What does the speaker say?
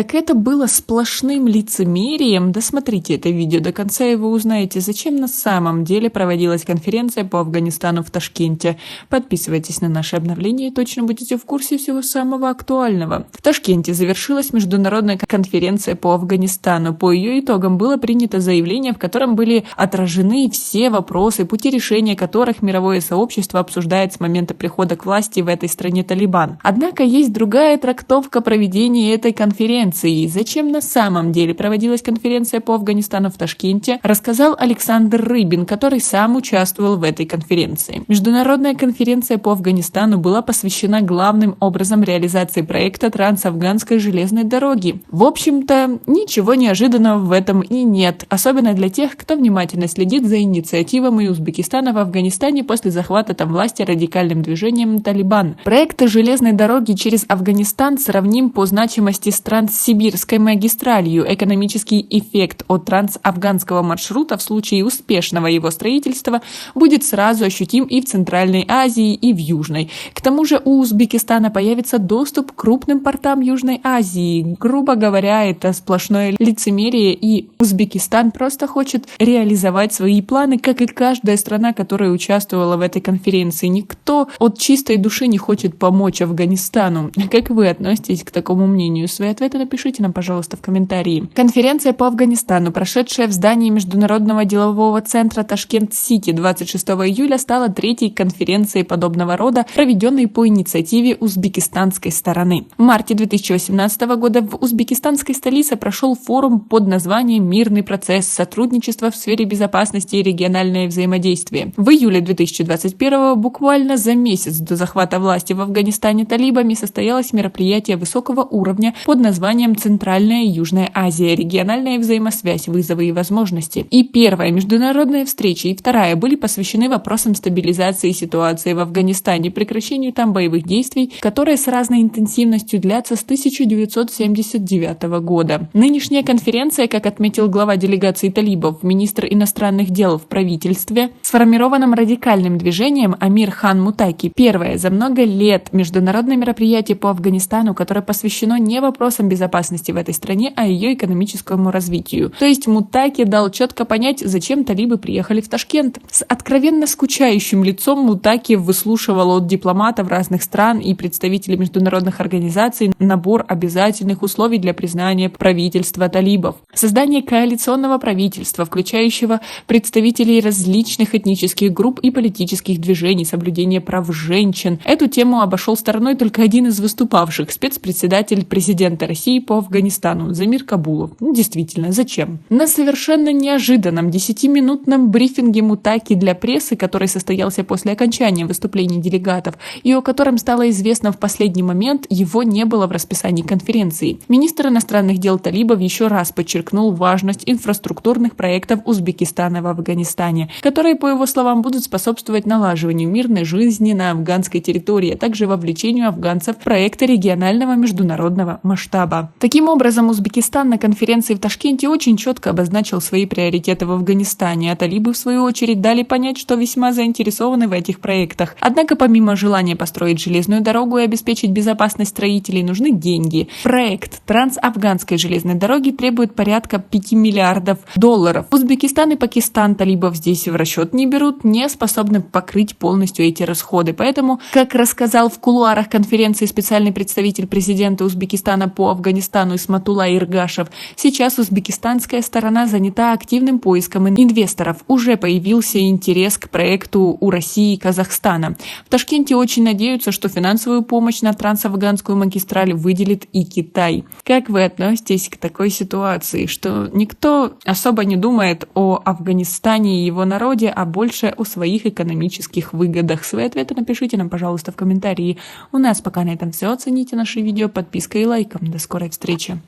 так это было сплошным лицемерием. Досмотрите это видео до конца, и вы узнаете, зачем на самом деле проводилась конференция по Афганистану в Ташкенте. Подписывайтесь на наши обновления и точно будете в курсе всего самого актуального. В Ташкенте завершилась международная конференция по Афганистану. По ее итогам было принято заявление, в котором были отражены все вопросы, пути решения которых мировое сообщество обсуждает с момента прихода к власти в этой стране Талибан. Однако есть другая трактовка проведения этой конференции. Зачем на самом деле проводилась конференция по Афганистану в Ташкенте, рассказал Александр Рыбин, который сам участвовал в этой конференции. Международная конференция по Афганистану была посвящена главным образом реализации проекта Трансафганской железной дороги. В общем-то, ничего неожиданного в этом и нет, особенно для тех, кто внимательно следит за инициативами Узбекистана в Афганистане после захвата там власти радикальным движением Талибан. Проект железной дороги через Афганистан сравним по значимости с Транссибирской магистралью. Экономический эффект от трансафганского маршрута в случае успешного его строительства будет сразу ощутим и в Центральной Азии, и в Южной. К тому же у Узбекистана появится доступ к крупным портам Южной Азии. Грубо говоря, это сплошное лицемерие, и Узбекистан просто хочет реализовать свои планы, как и каждая страна, которая участвовала в этой конференции. Никто от чистой души не хочет помочь Афганистану. Как вы относитесь к такому мнению? Свои ответы напишите нам, пожалуйста, в комментарии. Конференция по Афганистану, прошедшая в здании Международного делового центра Ташкент-Сити 26 июля, стала третьей конференцией подобного рода, проведенной по инициативе узбекистанской стороны. В марте 2018 года в узбекистанской столице прошел форум под названием «Мирный процесс. Сотрудничество в сфере безопасности и региональное взаимодействие». В июле 2021, буквально за месяц до захвата власти в Афганистане талибами, состоялось мероприятие высокого уровня под названием «Центральная и Южная Азия. Региональная взаимосвязь. Вызовы и возможности». И первая международная встреча, и вторая были посвящены вопросам стабилизации ситуации в Афганистане, прекращению там боевых действий, которые с разной интенсивностью длятся с 1979 года. Нынешняя конференция, как отметил глава делегации талибов, министр иностранных дел в правительстве, сформированном радикальным движением Амир Хан Мутаки, первое за много лет международное мероприятие по Афганистану, которое посвящено не вопросам безопасности в этой стране, а ее экономическому развитию. То есть Мутаки дал четко понять, зачем талибы приехали в Ташкент. С откровенно скучающим лицом Мутаки выслушивал от дипломатов разных стран и представителей международных организаций набор обязательных условий для признания правительства талибов. Создание коалиционного правительства, включающего представителей различных этнических групп и политических движений, соблюдение прав женщин. Эту тему обошел стороной только один из выступавших, спецпредседатель президента России по Афганистану Замир Кабулов. Действительно, зачем? На совершенно неожиданном 10-минутном брифинге Мутаки для прессы, который состоялся после окончания выступлений делегатов и о котором стало известно в последний момент, его не было в расписании конференции. Министр иностранных дел талибов еще раз подчеркнул важность инфраструктурных проектов Узбекистана в Афганистане, которые, по его словам, будут способствовать налаживанию мирной жизни на афганской территории, а также вовлечению афганцев в проекты регионального международного масштаба. Таким образом, Узбекистан на конференции в Ташкенте очень четко обозначил свои приоритеты в Афганистане, а талибы, в свою очередь, дали понять, что весьма заинтересованы в этих проектах. Однако, помимо желания построить железную дорогу и обеспечить безопасность строителей, нужны деньги. Проект Трансафганской железной дороги требует порядка $5 миллиардов. Узбекистан и Пакистан талибов здесь в расчет не берут, не способны покрыть полностью эти расходы. Поэтому, как рассказал в кулуарах конференции специальный представитель президента Узбекистана по Афганистану Исматулла Иргашев, сейчас узбекистанская сторона занята активным поиском инвесторов. Уже появился интерес к проекту у России и Казахстана. В Ташкенте очень надеются, что финансовую помощь на трансафганскую магистраль выделит и Китай. Как вы относитесь к такой ситуации, что никто особо не думает о Афганистане и его народе, а больше о своих экономических выгодах? Свои ответы напишите нам, пожалуйста, в комментарии. У нас пока на этом все. Оцените наше видео подпиской и лайком. До скорой встречи.